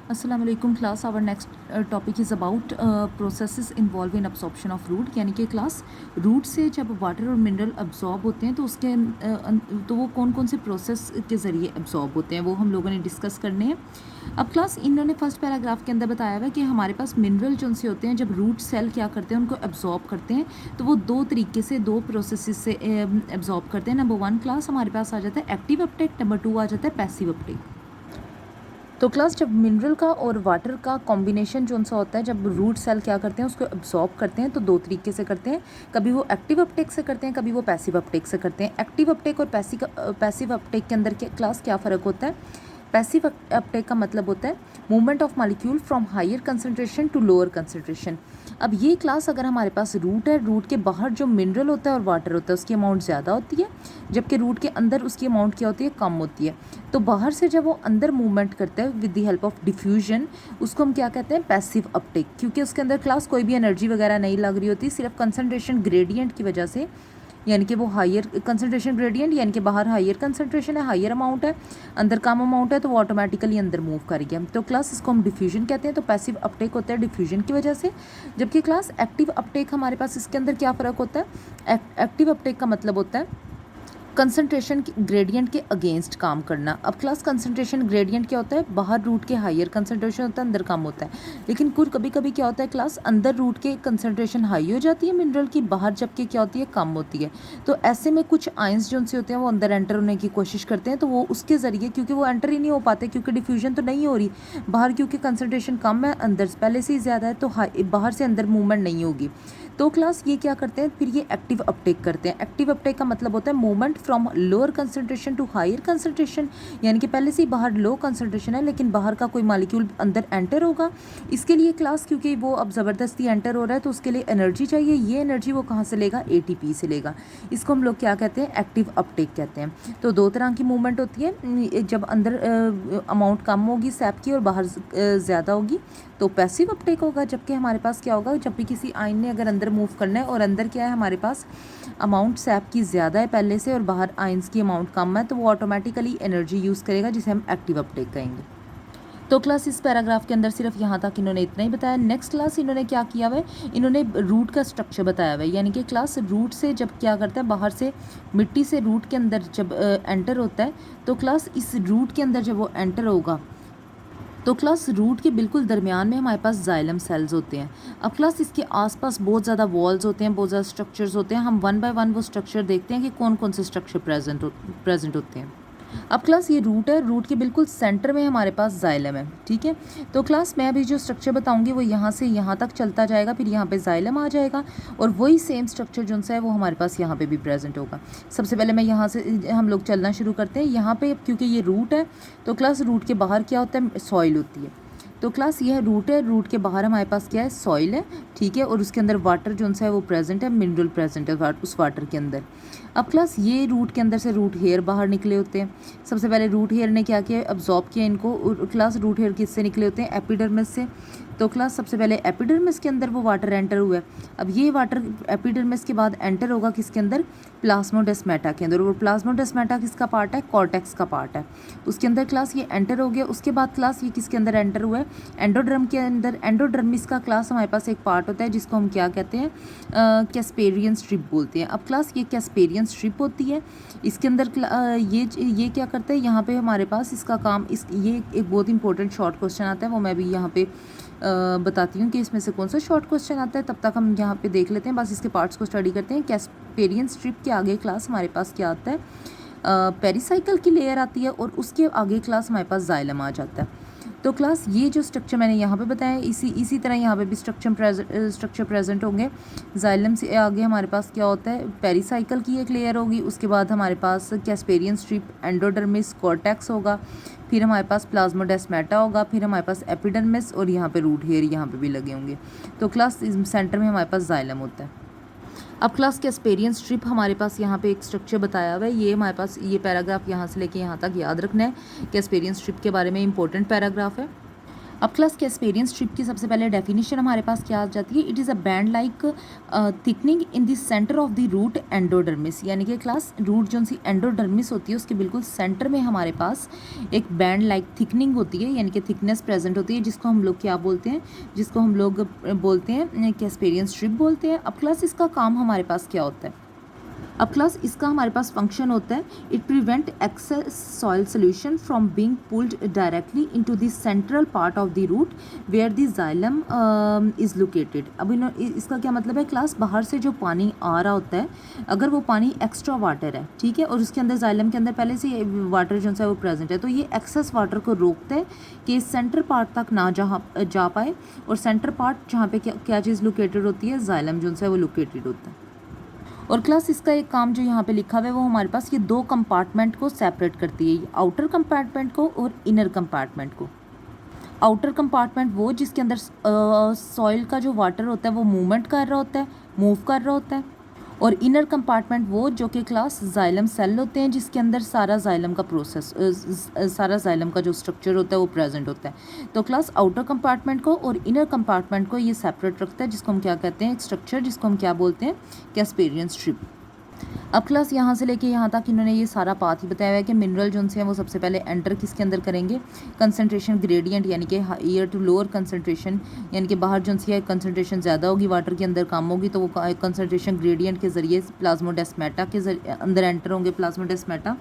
अस्सलाम वालेकुम class. Our next topic is about processes involve in absorption of root, यानी कि क्लास रूट से जब वाटर और मिनरल अब्सॉर्ब होते हैं तो उसके तो वो कौन कौन से प्रोसेस के ज़रिए अब्सॉर्ब होते हैं वो हम लोगों ने डिस्कस करने हैं। अब क्लास इन्होंने फर्स्ट पैराग्राफ के अंदर बताया हुआ है कि हमारे पास मिनरल जो से होते हैं जब रूट सेल क्या करते हैं उनको अब्सॉर्ब करते हैं, तो वो दो तरीके से दो प्रोसेस से अब्सॉर्ब करते हैं। नंबर 1 क्लास हमारे पास आ जाता है एक्टिव अपटेक, नंबर 2 आ जाता है पैसिव अपटेक। तो क्लास जब मिनरल का और वाटर का कॉम्बिनेशन जो सा होता है, जब रूट सेल क्या करते हैं उसको अब्सॉर्ब करते हैं, तो दो तरीके से करते हैं। कभी वो एक्टिव अपटेक से करते हैं, कभी वो पैसिव अपटेक से करते हैं। एक्टिव अपटेक और पैसिव अपटेक के अंदर क्लास क्या फ़र्क होता है? पैसिव अपटेक का मतलब होता है movement of molecule from higher concentration to lower concentration. अब ये क्लास अगर हमारे पास रूट है, रूट के बाहर जो मिनरल होता है और वाटर होता है उसकी अमाउंट ज़्यादा होती है, जबकि रूट के अंदर उसकी अमाउंट क्या होती है? कम होती है। तो बाहर से जब वो अंदर मूवमेंट करता है with the help of diffusion, उसको हम क्या कहते हैं? पैसिव अपटेक, क्योंकि उसके अंदर क्लास कोई भी एनर्जी वगैरह नहीं लग रही होती, सिर्फ कंसनट्रेशन ग्रेडियंट की वजह से, यानी कि वो हायर कंसंट्रेशन ग्रेडियंट, यानी कि बाहर हायर कंसंट्रेशन है, हायर अमाउंट है, अंदर कम अमाउंट है, तो वो ऑटोमेटिकली अंदर मूव कर गया। तो क्लास इसको हम डिफ्यूजन कहते हैं। तो पैसिव अपटेक होता है डिफ्यूजन की वजह से, जबकि क्लास एक्टिव अपटेक हमारे पास इसके अंदर क्या फ़र्क होता है? एक्टिव अपटेक का मतलब होता है कंसंट्रेशन ग्रेडियंट के अगेंस्ट काम करना। अब क्लास कंसंट्रेशन ग्रेडियंट क्या होता है? बाहर रूट के हायर कंसंट्रेशन होता है, अंदर कम होता है। लेकिन कुछ कभी कभी क्या होता है क्लास, अंदर रूट के कंसंट्रेशन हाई हो जाती है मिनरल की, बाहर जबकि क्या होती है? कम होती है। तो ऐसे में कुछ आयंस जो से होते हैं वो अंदर एंटर होने की कोशिश करते हैं, तो वो उसके ज़रिए, क्योंकि वो एंटर ही नहीं हो पाते, क्योंकि डिफ्यूजन तो नहीं हो रही बाहर, क्योंकि कंसंट्रेशन कम है, अंदर पहले से ही ज़्यादा है, तो बाहर से अंदर मूवमेंट नहीं होगी। तो क्लास ये क्या करते हैं फिर? ये एक्टिव अपटेक करते हैं। एक्टिव अपटेक का मतलब होता है movement from lower concentration to higher concentration, यानी कि पहले से ही बाहर लो कंसंट्रेशन है लेकिन बाहर का कोई मॉलिक्यूल अंदर एंटर होगा। इसके लिए क्लास, क्योंकि वो अब ज़बरदस्ती एंटर हो रहा है तो उसके लिए एनर्जी चाहिए। ये एनर्जी वो कहाँ से लेगा? ATP से लेगा। इसको हम लोग क्या कहते हैं? एक्टिव अपटेक कहते हैं। तो दो तरह की मूवमेंट होती है, जब अंदर अमाउंट कम होगी सैप की और बाहर ज़्यादा होगी तो पैसिव अपटेक होगा। जबकि हमारे पास क्या होगा? जब भी किसी आयन ने अगर अंदर मूव करना है और अंदर क्या है हमारे पास अमाउंट सैप की ज़्यादा है पहले से और बाहर आयंस की अमाउंट कम है, तो वो ऑटोमेटिकली एनर्जी यूज़ करेगा, जिसे हम एक्टिव अपटेक कहेंगे। तो क्लास इस पैराग्राफ के अंदर सिर्फ यहाँ तक इन्होंने इतना ही बताया। नेक्स्ट क्लास इन्होंने क्या किया हुआ है? इन्होंने रूट का स्ट्रक्चर बताया हुआ है, यानी कि क्लास रूट से जब क्या करता है, बाहर से मिट्टी से रूट के अंदर जब एंटर होता है, तो क्लास इस रूट के अंदर जब वो एंटर होगा तो क्लास रूट के बिल्कुल दरमियान में हमारे पास जाइलम सेल्स होते हैं। अब क्लास इसके आसपास बहुत ज़्यादा वॉल्स होते हैं, बहुत ज़्यादा स्ट्रक्चर्स होते हैं। हम वन बाय वन वो स्ट्रक्चर देखते हैं कि कौन कौन से स्ट्रक्चर प्रेजेंट होते हैं। अब क्लास ये रूट है, रूट के बिल्कुल सेंटर में हमारे पास जाइलम है, ठीक है। तो क्लास मैं अभी जो स्ट्रक्चर बताऊंगी वो यहाँ से यहाँ तक चलता जाएगा, फिर यहाँ पे जाइलम आ जाएगा और वही सेम स्ट्रक्चर जो सा है वो हमारे पास यहाँ पे भी प्रेजेंट होगा। सबसे पहले मैं यहाँ से हम लोग चलना शुरू करते हैं। यहाँ पे क्योंकि ये रूट है तो क्लास रूट के बाहर क्या होता है? सॉइल होती है। तो क्लास यह रूट है, रूट के बाहर हमारे पास क्या है? सॉइल है, ठीक है। और उसके अंदर वाटर जो सा है वो प्रेजेंट है, मिनरल प्रेजेंट है उस वाटर के अंदर। अब क्लास ये रूट के अंदर से रूट हेयर बाहर निकले होते हैं। सबसे पहले रूट हेयर ने क्या किया? अब्जॉर्ब किया इनको। क्लास रूट हेयर किससे निकले होते हैं? एपिडर्मिस से। तो क्लास सबसे पहले एपिडर्मिस के अंदर वो वाटर एंटर हुआ है। अब ये वाटर एपिडर्मिस के बाद एंटर होगा किसके अंदर? प्लाज्मोडेस्माटा के अंदर। और प्लाज्मोडेस्माटा किसका पार्ट है? कॉर्टेक्स का पार्ट है। उसके अंदर क्लास ये एंटर हो गया। उसके बाद क्लास ये किसके अंदर एंटर हुआ है? एंडोड्रम के अंदर। एंडोड्रमिस का क्लास हमारे पास एक पार्ट होता है जिसको हम क्या कहते हैं? कैस्पेरियन स्ट्रिप बोलते हैं। अब क्लास ये कैस्पेरियन स्ट्रिप होती है, इसके अंदर ये क्या करता है? यहाँ पे हमारे पास इसका काम ये एक बहुत इंपॉर्टेंट शॉर्ट क्वेश्चन आता है, वो मैं भी यहाँ पे बताती हूँ कि इसमें से कौन सा शॉर्ट क्वेश्चन आता है। तब तक हम यहाँ पे देख लेते हैं, बस इसके पार्ट्स को स्टडी करते हैं। कैस्पेरियन स्ट्रिप के आगे क्लास हमारे पास क्या आता है? पेरिसाइकिल की लेयर आती है और उसके आगे क्लास हमारे पास जाइलम आ जाता है। तो क्लास ये जो स्ट्रक्चर मैंने यहाँ पे बताया इसी तरह यहाँ पे भी स्ट्रक्चर प्रेजेंट होंगे। जाइलम से आगे हमारे पास क्या होता है? पेरिसाइकिल की एक लेयर होगी। उसके बाद हमारे पास कैस्पेरियन स्ट्रिप, एंडोडर्मिस, कॉर्टेक्स होगा, फिर हमारे पास प्लाज्मोडेस्माटा होगा, फिर हमारे पास एपिडर्मिस और यहाँ पे रूट हेयर यहाँ पे भी लगे होंगे। तो क्लास सेंटर में हमारे पास जाइलम होता है। अब क्लास कैस्पेरियन स्ट्रिप हमारे पास यहाँ पे एक स्ट्रक्चर बताया हुआ है। ये हमारे पास ये पैराग्राफ यहाँ से लेके यहाँ तक याद रखना है। कैस्पेरियन स्ट्रिप के बारे में इंपॉर्टेंट पैराग्राफ है। अब क्लास कैस्पेरियन स्ट्रिप की सबसे पहले डेफिनेशन हमारे पास क्या आ जाती है, it is a band like thickening in the centre of the root endodermis, यानी कि क्लास रूट जो सी एंडोडर्मिस होती है उसके बिल्कुल सेंटर में हमारे पास एक बैंड लाइक थिकनिंग होती है, यानी कि थिकनेस प्रेजेंट होती है, जिसको हम लोग क्या बोलते हैं, जिसको हम लोग बोलते हैं कैस्पेरियन स्ट्रिप बोलते हैं। अब क्लास इसका काम हमारे पास क्या होता है, अब क्लास इसका हमारे पास फंक्शन होता है, it prevent excess soil solution from being pulled directly into the central part of the root where the xylem is located. अब इसका क्या मतलब है, क्लास बाहर से जो पानी आ रहा होता है अगर वो पानी एक्स्ट्रा वाटर है, ठीक है, और उसके अंदर जाइलम के अंदर पहले से वाटर जो है वो प्रेजेंट है, तो ये एक्सेस वाटर को रोकता है कि सेंटर पार्ट तक ना जा पाए, और सेंटर पार्ट जहाँ पे क्या चीज़ लोकेटेड होती है, जाइलम जो है वो लोकेटेड होता है। और क्लास इसका एक काम जो यहाँ पे लिखा हुआ है वो हमारे पास ये दो कंपार्टमेंट को सेपरेट करती है, आउटर कंपार्टमेंट को और इनर कंपार्टमेंट को। आउटर कंपार्टमेंट वो जिसके अंदर सॉइल का जो वाटर होता है वो मूवमेंट कर रहा होता है, मूव कर रहा होता है, और इनर कंपार्टमेंट वो जो कि क्लास जाइलम सेल होते हैं जिसके अंदर सारा जाइलम का प्रोसेस सारा जाइलम का जो स्ट्रक्चर होता है वो प्रेजेंट होता है। तो क्लास आउटर कंपार्टमेंट को और इनर कंपार्टमेंट को ये सेपरेट रखता है, जिसको हम क्या कहते हैं, एक स्ट्रक्चर जिसको हम क्या बोलते हैं, कैस्पेरियन स्ट्रिप। अब क्लास यहाँ से लेके यहाँ तक इन्होंने ये सारा पाथ ही बताया हुआ है कि मिनरल जो हैं वो सबसे पहले एंटर किसके अंदर करेंगे, कंसनट्रेशन ग्रेडियंट, यानी कि हायर टू लोअर कंसनट्रेशन, यानी कि बाहर जो है कंसनट्रेशन ज़्यादा होगी, वाटर के अंदर कम होगी, तो वो कंसनट्रेशन ग्रेडियंट के ज़रिए प्लाज्मोडेस्माटा के अंदर एंटर होंगे। प्लाज्मोडेस्माटा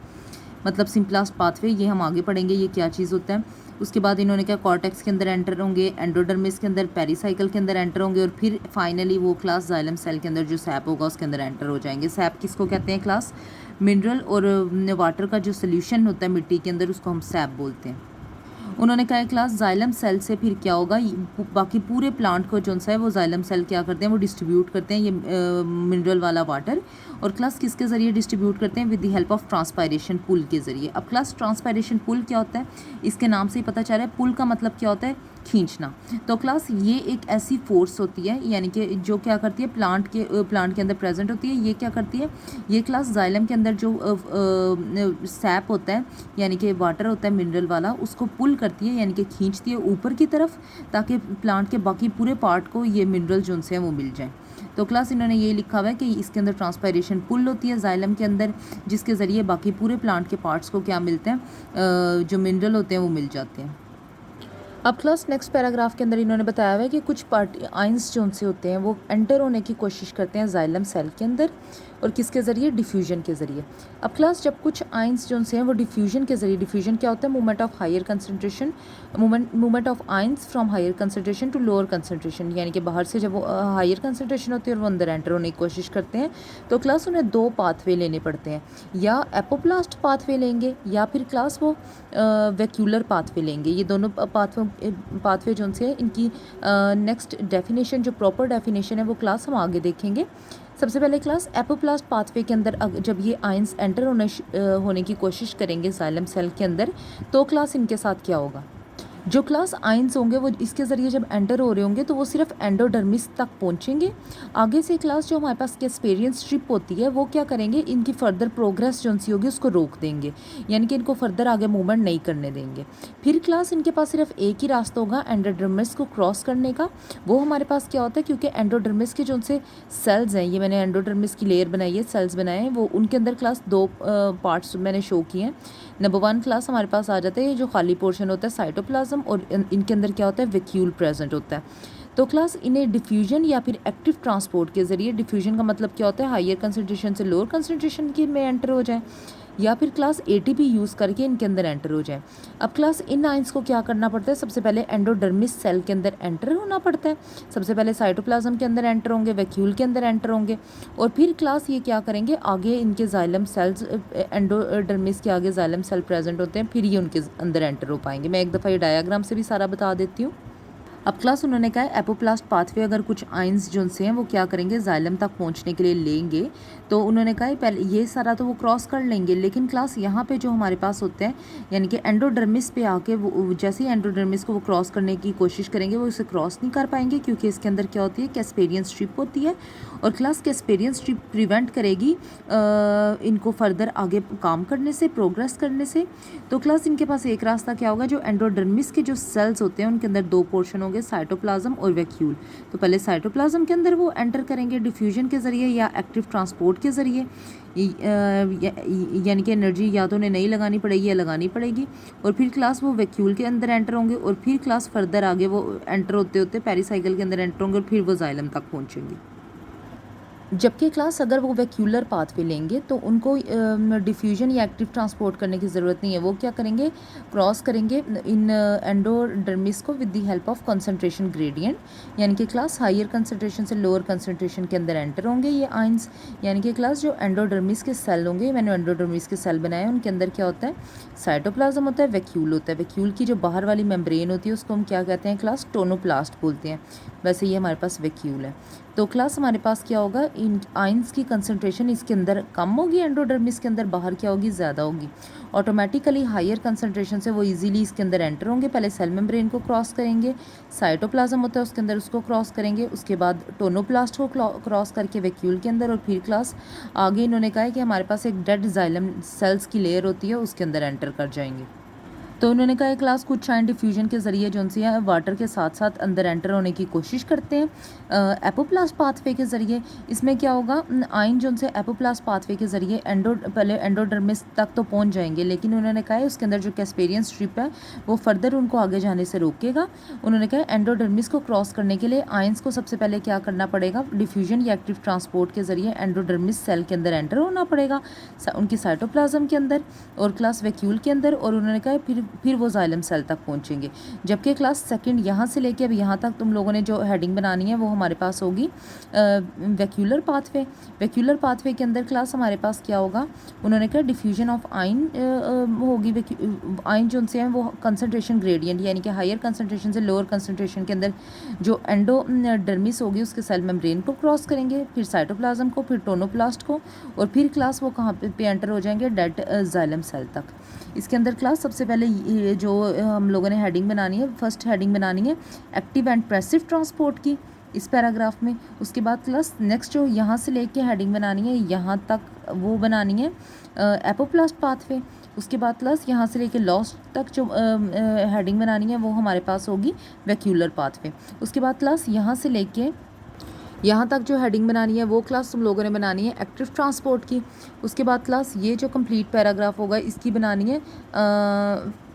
मतलब सिंपलास्ट पाथवे, ये हम आगे पढ़ेंगे ये क्या चीज़ होता है। उसके बाद इन्होंने क्या कॉर्टेक्स के अंदर एंटर होंगे, एंडोडर्मिस के अंदर, पेरिसाइकिल के अंदर एंटर होंगे, और फिर फाइनली वो क्लास जाइलम सेल के अंदर जो सैप होगा उसके अंदर एंटर हो जाएंगे। सैप किसको कहते हैं क्लास, मिनरल और वाटर का जो सोल्यूशन होता है मिट्टी के अंदर उसको हम सैप बोलते हैं। उन्होंने कहा क्लास जाइलम सेल से फिर क्या होगा, बाकी पूरे प्लांट को जो है वो जाइलम सेल क्या करते हैं, वो डिस्ट्रीब्यूट करते हैं ये मिनरल वाला वाटर, और क्लास किसके ज़रिए डिस्ट्रीब्यूट करते हैं, with the help of transpiration pull के ज़रिए। अब क्लास ट्रांसपायरेशन पुल क्या होता है, इसके नाम से ही पता चल रहा है, पुल का मतलब क्या होता है, खींचना। तो क्लास ये एक ऐसी फोर्स होती है, यानी कि जो क्या करती है, प्लांट के अंदर प्रेजेंट होती है, ये क्या करती है, ये क्लास जाइलम के अंदर जो सैप होता है यानी कि वाटर होता है मिनरल वाला, उसको पुल करती है, यानी कि खींचती है ऊपर की तरफ, ताकि प्लांट के बाकी पूरे पार्ट को ये मिनरल जो हैं वो मिल जाए। तो क्लास इन्होंने ये लिखा हुआ है कि इसके अंदर ट्रांसपायरेशन पुल होती है जाइलम के अंदर, जिसके ज़रिए बाकी पूरे प्लांट के पार्ट्स को क्या मिलते हैं, जो मिनरल होते हैं वो मिल जाते हैं। अब क्लास नेक्स्ट पैराग्राफ के अंदर इन्होंने बताया हुआ है कि कुछ आइंस जो उनसे होते हैं वो एंटर होने की कोशिश करते हैं जाइलम सेल के अंदर, और किसके ज़रिए, डिफ्यूजन के ज़रिए। अब क्लास जब कुछ आइंस जो हैं वो डिफ्यूजन के ज़रिए, डिफ्यूजन क्या होता है, movement of higher concentration, movement of ions from higher concentration to lower concentration, यानी कि बाहर से जब वो हायर कंसनट्रेशन होती है और वो अंदर एंटर होने की कोशिश करते हैं, तो क्लास उन्हें दो पाथवे लेने पड़ते हैं, या एपोप्लास्ट पाथवे लेंगे या फिर क्लास वो वैक्यूलर पाथवे लेंगे। ये दोनों पाथवे जो से इनकी नेक्स्ट डेफिनेशन, जो प्रॉपर डेफिनेशन है वो क्लास हम आगे देखेंगे। सबसे पहले क्लास एपोप्लास्ट पाथवे के अंदर जब ये आइंस एंटर होने की कोशिश करेंगे जाइलम सेल के अंदर, तो क्लास इनके साथ क्या होगा, जो क्लास आइंस होंगे वो इसके ज़रिए जब एंटर हो रहे होंगे तो वो सिर्फ एंडोडर्मिस तक पहुंचेंगे। आगे से क्लास जो हमारे पास कैस्पेरियन स्ट्रिप होती है वो क्या करेंगे, इनकी फर्दर प्रोग्रेस जो सी होगी उसको रोक देंगे, यानी कि इनको फर्दर आगे मूवमेंट नहीं करने देंगे। फिर क्लास इनके पास सिर्फ एक ही रास्ता होगा एंडोडर्मिस को क्रॉस करने का। वो हमारे पास क्या होता है, क्योंकि एंडोडर्मिस के जो से सेल्स हैं, ये मैंने एंडोडर्मिस की लेयर बनाई है, सेल्स बनाए हैं, वो उनके अंदर क्लास दो पार्ट्स मैंने शो किए हैं। नंबर 1 क्लास हमारे पास आ जाता है ये जो खाली पोर्शन होता है साइटोप्लाज्म, और इनके अंदर क्या होता है, वैक्यूल प्रेजेंट होता है। तो क्लास इन्हें डिफ्यूजन या फिर एक्टिव ट्रांसपोर्ट के ज़रिए, डिफ्यूजन का मतलब क्या होता है, हायर कंसनट्रेशन से लोअर कंसनट्रेशन की में एंटर हो जाए, या फिर क्लास एटीपी यूज़ करके इनके अंदर एंटर हो जाए। अब क्लास इन आइंस को क्या करना पड़ता है, सबसे पहले एंडोडर्मिस सेल के अंदर एंटर होना पड़ता है, सबसे पहले साइटोप्लाज्म के अंदर एंटर होंगे, वैक्यूल के अंदर एंटर होंगे, और फिर क्लास ये क्या करेंगे, आगे इनके जाइलम सेल्स, एंडोडर्मिस के आगे जाइलम सेल प्रेजेंट होते हैं, फिर ये उनके अंदर एंटर हो पाएंगे। मैं एक दफ़ा ये डायाग्राम से भी सारा बता देती हूँ। अब क्लास उन्होंने कहा है एपोप्लास्ट पाथवे अगर कुछ आइंस जो से हैं वो क्या करेंगे जाइलम तक पहुंचने के लिए लेंगे, तो उन्होंने कहा है पहले ये सारा तो वो क्रॉस कर लेंगे, लेकिन क्लास यहाँ पे जो हमारे पास होते हैं यानी कि एंडोडर्मिस पे आके वो जैसे ही एंडोडर्मिस को वो क्रॉस करने की कोशिश करेंगे वो इसे क्रॉस नहीं कर पाएंगे, क्योंकि इसके अंदर क्या होती है कैस्पेरियन स्ट्रिप होती है, और क्लास कैस्पेरियन स्ट्रिप प्रिवेंट करेगी इनको फर्दर आगे काम करने से, प्रोग्रेस करने से। तो क्लास इनके पास एक रास्ता क्या होगा, जो एंडोडर्मिस के जो सेल्स होते हैं उनके अंदर दो पोर्शन होंगे, साइटोप्लाज्म और वैक्यूल। तो पहले साइटोप्लाज्म के अंदर वो एंटर करेंगे डिफ्यूजन के ज़रिए या एक्टिव ट्रांसपोर्ट के ज़रिए, यानी कि एनर्जी या तो उन्हें नहीं लगानी पड़ेगी या लगानी पड़ेगी, और फिर क्लास वो वैक्यूल के अंदर एंटर होंगे, और फिर क्लास फर्दर आगे वो एंटर होते होते पेरिसाइकिल के अंदर एंटर होंगे और फिर वो जाइलम तक पहुँचेंगे। जबकि क्लास अगर वो वैक्यूलर पाथवे लेंगे तो उनको डिफ्यूजन या एक्टिव ट्रांसपोर्ट करने की ज़रूरत नहीं है, वो क्या करेंगे क्रॉस करेंगे इन एंडोडर्मिस को with the help of concentration gradient, यानी कि क्लास हायर कंसंट्रेशन से लोअर कंसंट्रेशन के अंदर एंटर होंगे ये आइंस, यानी कि क्लास जो एंडोडर्मिस के सेल होंगे, मैंने एंडोडर्मिस के सेल बनाए उनके अंदर क्या होता है साइटोप्लाज्म होता है, वैक्यूल होता है, वैक्यूल की जो बाहर वाली मेम्ब्रेन होती है उसको हम क्या कहते हैं क्लास टोनोप्लास्ट बोलते हैं, वैसे ये हमारे पास वैक्यूल है। तो क्लास हमारे पास क्या होगा, इन आइंस की कंसंट्रेशन इसके अंदर कम होगी, एंडोडर्मिस के अंदर, बाहर क्या होगी ज़्यादा होगी, ऑटोमेटिकली हायर कंसंट्रेशन से वो इजीली इसके अंदर एंटर होंगे, पहले सेल मेम्ब्रेन को क्रॉस करेंगे, साइटोप्लाज्म होता है उसके अंदर उसको क्रॉस करेंगे, उसके बाद टोनोप्लास्ट को क्रॉस करके वैक्यूल के अंदर, और फिर क्लास आगे इन्होंने कहा है कि हमारे पास एक डेड जाइलम सेल्स की लेयर होती है उसके अंदर एंटर कर जाएंगे। तो उन्होंने कहा क्लास कुछ आयन डिफ्यूजन के ज़रिए जो सी है वाटर के साथ साथ अंदर एंटर होने की कोशिश करते हैं एपोप्लास्ट पाथवे के ज़रिए। इसमें क्या होगा, आयन जो से एपोप्लास्ट पाथवे के ज़रिए पहले एंडोडर्मिस तक तो पहुंच जाएंगे, लेकिन उन्होंने कहा है उसके अंदर जो कैस्पेरियन स्ट्रिप है वो फर्दर उनको आगे जाने से रोकेगा। उन्होंने कहा एंडोडर्मिस को क्रॉस करने के लिए आयंस को सबसे पहले क्या करना पड़ेगा, डिफ्यूजन या एक्टिव ट्रांसपोर्ट के ज़रिए एंडोडर्मिस सेल के अंदर एंटर होना पड़ेगा उनकी साइटोप्लाज्म के अंदर और क्लास वैक्यूल के अंदर, और उन्होंने कहा फिर वो जाइलम सेल तक पहुंचेंगे। जबकि क्लास सेकंड यहाँ से लेके अब यहाँ तक तुम लोगों ने जो हेडिंग बनानी है वो हमारे पास होगी वैक्यूलर पाथवे। वैक्यूलर पाथवे के अंदर क्लास हमारे पास क्या होगा, उन्होंने कहा डिफ्यूजन ऑफ आइन होगी, आइन जो उनसे हैं वो कंसनट्रेशन ग्रेडियंट यानी कि हायर कंसनट्रेशन से लोअर कंसनट्रेशन के अंदर जो एंडोडर्मिस होगी उसके सेल मेम्ब्रेन को क्रॉस करेंगे, फिर साइटोप्लाज्म को, फिर टोनोप्लास्ट को, और फिर क्लास वो कहाँ पे एंटर हो जाएंगे, डेड जाइलम सेल तक। इसके अंदर क्लास सबसे पहले ये जो हम लोगों ने हेडिंग बनानी है, फर्स्ट हेडिंग बनानी है एक्टिव एंड पैसिव ट्रांसपोर्ट की इस पैराग्राफ में। उसके बाद क्लास नेक्स्ट जो यहाँ से लेके हेडिंग बनानी है यहाँ तक वो बनानी है एपोप्लास्ट पाथवे। उसके बाद क्लास यहाँ से लेके लॉस्ट तक जो हेडिंग बनानी है वो हमारे पास होगी वैक्यूलर पाथवे। उसके बाद क्लास यहाँ से लेके यहाँ तक जो हेडिंग बनानी है वो क्लास तुम लोगों ने बनानी है एक्टिव ट्रांसपोर्ट की। उसके बाद क्लास ये जो कंप्लीट पैराग्राफ होगा इसकी बनानी है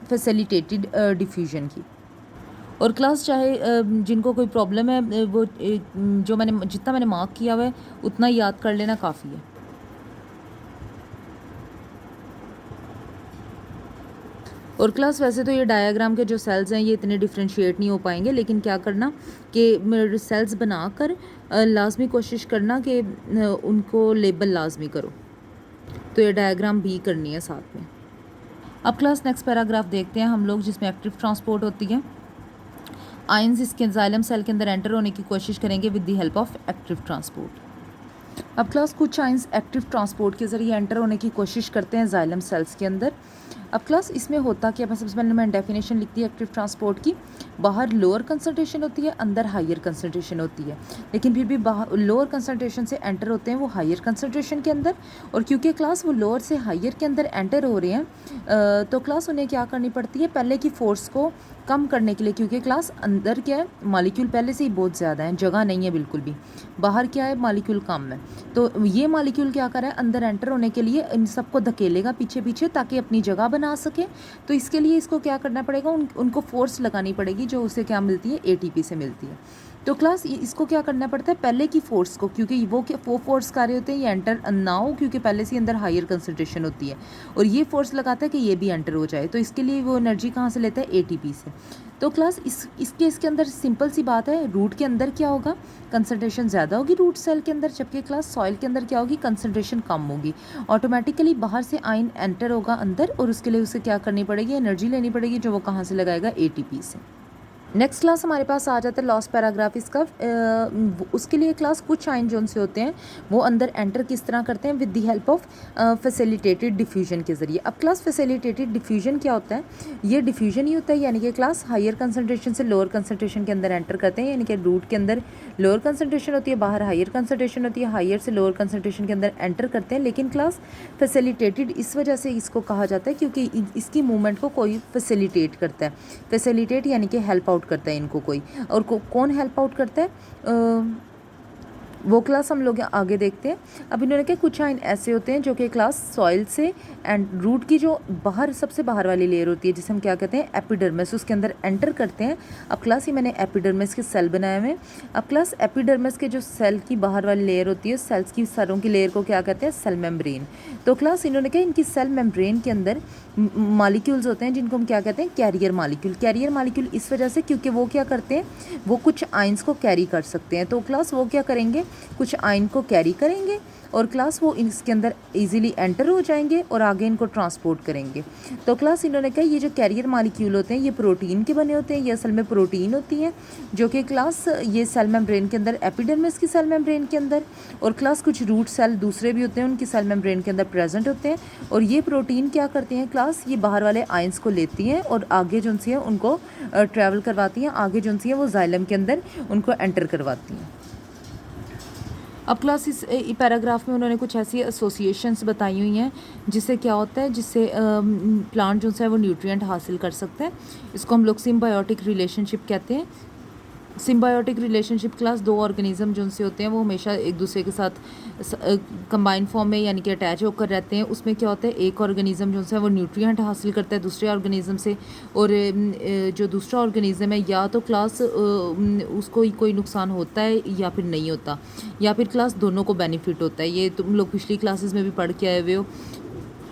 फैसिलिटेटेड डिफ्यूजन की। और क्लास चाहे जिनको कोई प्रॉब्लम है वो जो जितना मैंने मार्क किया हुआ है उतना याद कर लेना काफ़ी है। और क्लास वैसे तो ये डायग्राम के जो सेल्स हैं ये इतने डिफ्रेंशिएट नहीं हो पाएंगे, लेकिन क्या करना कि सेल्स बनाकर लाजमी कोशिश करना कि उनको लेबल लाजमी करो। तो ये डायग्राम भी करनी है साथ में। अब क्लास नेक्स्ट पैराग्राफ देखते हैं हम लोग जिसमें एक्टिव ट्रांसपोर्ट होती है। आयंस इसके जाइलम सेल के अंदर एंटर होने की कोशिश करेंगे with the help of active transport. अब क्लास कुछ आयंस एक्टिव ट्रांसपोर्ट के ज़रिए एंटर होने की कोशिश करते हैं जाइलम सेल्स के अंदर। अब क्लास इसमें होता क्या, सबसे पहले मैंने डेफिनेशन लिख दी एक्टिव ट्रांसपोर्ट की। बाहर लोअर कंसंट्रेशन होती है, अंदर हायर कंसंट्रेशन होती है, लेकिन फिर भी लोअर कंसंट्रेशन से एंटर होते हैं वो हायर कंसंट्रेशन के अंदर। और क्योंकि क्लास वो लोअर से हायर के अंदर एंटर हो रहे हैं तो क्लास उन्हें क्या करनी पड़ती है, पहले की फोर्स को कम करने के लिए, क्योंकि क्लास अंदर क्या है मॉलिक्यूल पहले से ही बहुत ज़्यादा है, जगह नहीं है बिल्कुल भी, बाहर क्या है मॉलिक्यूल कम है, तो ये मॉलिक्यूल क्या कर रहा है अंदर एंटर होने के लिए इन सबको धकेलेगा पीछे पीछे ताकि अपनी जगह बना सके। तो इसके लिए इसको क्या करना पड़ेगा, उनको फोर्स लगानी पड़ेगी जो उसे क्या मिलती है एटीपी से मिलती है। तो क्लास इसको क्या करना पड़ता है, पहले की फोर्स को, क्योंकि वो फोर्स कार्य होते हैं ये एंटर ना हो, क्योंकि पहले से अंदर हायर कंसंट्रेशन होती है, और ये फोर्स लगाता है कि ये भी एंटर हो जाए। तो इसके लिए वो एनर्जी कहाँ से लेता है, एटीपी से। तो क्लास इसके अंदर सिंपल सी बात है, रूट के अंदर क्या होगा, कंसंट्रेशन ज़्यादा होगी रूट सेल के अंदर, जबकि क्लास सॉइल के अंदर क्या होगी, कंसंट्रेशन कम होगी। ऑटोमेटिकली बाहर से आयन एंटर होगा अंदर, और उसके लिए उसे क्या करनी पड़ेगी, एनर्जी लेनी पड़ेगी, जो वो कहाँ से लगाएगा, एटीपी से। नेक्स्ट क्लास हमारे पास आ जाता है लॉस्ट पैराग्राफ इसका। उसके लिए क्लास कुछ आइन जोन से होते हैं वो अंदर एंटर किस तरह करते हैं with the help of facilitated diffusion के ज़रिए। अब क्लास फैसिलिटेटेड डिफ्यूजन क्या होता है? ये डिफ्यूजन ही होता है, यानी कि क्लास हायर कंसनट्रेशन से लोअर कंसनट्रेशन के अंदर एंटर करते हैं, यानी कि रूट के अंदर लोअर कंसनट्रेशन होती है, बाहर हायर कंसनट्रेशन होती है, हायर से लोअर कंसनट्रेशन के अंदर एंटर करते हैं। लेकिन क्लास फैसिलिटेटेड इस वजह से इसको कहा जाता है क्योंकि इसकी मूवमेंट को कोई फैसिलिटेट करता है। फैसिलिटेट यानी कि हेल्प आउट करता है इनको कोई, और कौन हेल्प आउट करता है वो क्लास हम लोग आगे देखते हैं। अब इन्होंने क्या कुछ आइन ऐसे होते हैं जो कि क्लास सॉइल से एंड रूट की जो बाहर सबसे बाहर वाली लेयर होती है जिसे हम क्या कहते हैं एपिडर्मिस, उसके अंदर एंटर करते हैं। अब क्लास ही मैंने एपिडर्मिस के सेल बनाए हुए हैं। अब क्लास एपिडर्मिस के जो सेल की बाहर वाली लेयर होती है, सेल्स की सरों की लेयर को क्या कहते हैं सेल मेम्ब्रेन। तो क्लास इन्होंने क्या इनकी सेल मेम्ब्रेन के अंदर मालिक्यूल्स होते हैं जिनको हम क्या कहते हैं कैरियर मालिक्यूल। कैरियर मालिक्यूल इस वजह से क्योंकि वो क्या करते हैं वो कुछ आइंस को कैरी कर सकते हैं। तो क्लास वो क्या करेंगे कुछ आयन को कैरी करेंगे और क्लास वो इसके अंदर इजीली एंटर हो जाएंगे और आगे इनको ट्रांसपोर्ट करेंगे। तो क्लास इन्होंने कहा ये जो कैरियर मॉलिक्यूल होते हैं ये प्रोटीन के बने होते हैं, ये असल में प्रोटीन होती हैं जो कि क्लास ये सेल मेम्ब्रेन के अंदर एपिडर्मिस की सेल मेम्ब्रेन के अंदर, और क्लास कुछ रूट सेल दूसरे भी होते हैं उनकी सेल मेम्ब्रेन के अंदर प्रेजेंट होते हैं। और ये प्रोटीन क्या करते हैं क्लास ये बाहर वाले आयंस को लेती हैं और आगे जो सी है उनको ट्रैवल करवाती हैं, आगे जो सी है वो जाइलम के अंदर उनको एंटर करवाती हैं। अब क्लास इस पैराग्राफ में उन्होंने कुछ ऐसी एसोसिएशंस बताई हुई हैं जिससे क्या होता है जिससे प्लांट जो है वो न्यूट्रिएंट हासिल कर सकते हैं। इसको हम लोग सिम्बायोटिक रिलेशनशिप कहते हैं। सिम्बायोटिक रिलेशनशिप क्लास दो ऑर्गेनिज्म जो से होते हैं वो हमेशा एक दूसरे के साथ कंबाइन फॉर्म में यानी कि अटैच होकर रहते हैं। उसमें क्या होता है एक ऑर्गेनिज्म जो है वो न्यूट्रिएंट हासिल करता है दूसरे ऑर्गेनिज्म से, और जो दूसरा ऑर्गेनिज्म है या तो क्लास उसको कोई नुकसान होता है या फिर नहीं होता, या फिर क्लास दोनों को बेनिफिट होता है। ये तुम लोग पिछली क्लासेस में भी पढ़ के आए हुए हो।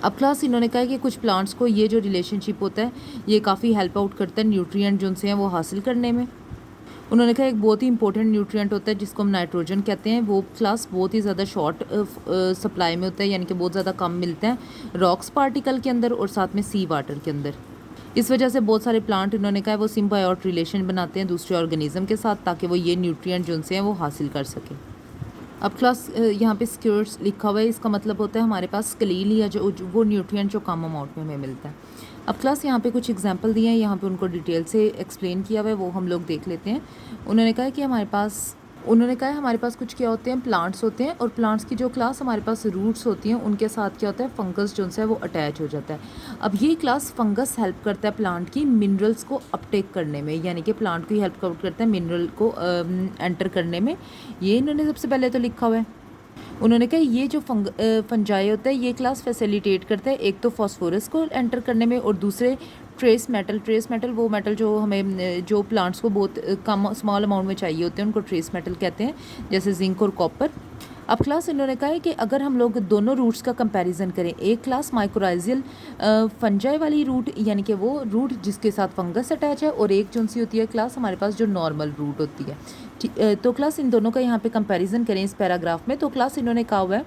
अब क्लास इन्होंने कहा है कि कुछ प्लांट्स को ये जो रिलेशनशिप होता है ये काफ़ी हेल्प आउट करता है न्यूट्रिएंट जो से हैं वो हासिल करने में। उन्होंने कहा एक बहुत ही इंपॉर्टेंट न्यूट्रिएंट होता है जिसको हम नाइट्रोजन कहते हैं, वो क्लास बहुत ही ज़्यादा शॉर्ट सप्लाई में होता है, यानी कि बहुत ज़्यादा कम मिलता है रॉक्स पार्टिकल के अंदर और साथ में सी वाटर के अंदर। इस वजह से बहुत सारे प्लांट इन्होंने कहा है वो सिम्बायोट रिलेशन बनाते हैं दूसरे ऑर्गेनिज्म के साथ ताकि वो ये न्यूट्रिएंट जो उनसे हैं वो हासिल कर सकें। अब क्लास यहाँ पे स्क्यूर्स लिखा हुआ है, इसका मतलब होता है हमारे पास स्कलील या जो वो न्यूट्रिएंट जो कम अमाउंट में हमें मिलता है। अब क्लास यहाँ पे कुछ एग्जांपल दिए हैं, यहाँ पे उनको डिटेल से एक्सप्लेन किया हुआ है वो हम लोग देख लेते हैं। उन्होंने कहा है कि हमारे पास कुछ क्या होते हैं प्लांट्स होते हैं, और प्लांट्स की जो क्लास हमारे पास रूट्स होती हैं उनके साथ क्या होता है फंगस जो है वो अटैच हो जाता है। अब ये क्लास फंगस हेल्प करता है प्लांट की मिनरल्स को अपटेक करने में, यानी कि प्लांट को ही हेल्प करता है मिनरल को एंटर करने में। ये इन्होंने सबसे पहले तो लिखा हुआ है। उन्होंने कहा ये जो फंजाई होता है ये क्लास फैसिलिटेट करता है एक तो फॉस्फोरस को एंटर करने में, और दूसरे ट्रेस मेटल वो मेटल जो हमें जो प्लांट्स को बहुत कम स्मॉल अमाउंट में चाहिए होते हैं उनको ट्रेस मेटल कहते हैं, जैसे जिंक और कॉपर। अब क्लास इन्होंने कहा है कि अगर हम लोग दोनों रूट्स का कंपैरिजन करें, एक क्लास माइक्रोराइजियल फंजाई वाली रूट यानी कि वो रूट जिसके साथ फंगस अटैच है, और एक जो सी होती है क्लास हमारे पास जो नॉर्मल रूट होती है। तो क्लास इन दोनों का यहाँ पे कंपैरिजन करें इस पैराग्राफ में, तो क्लास इन्होंने कहा हुआ है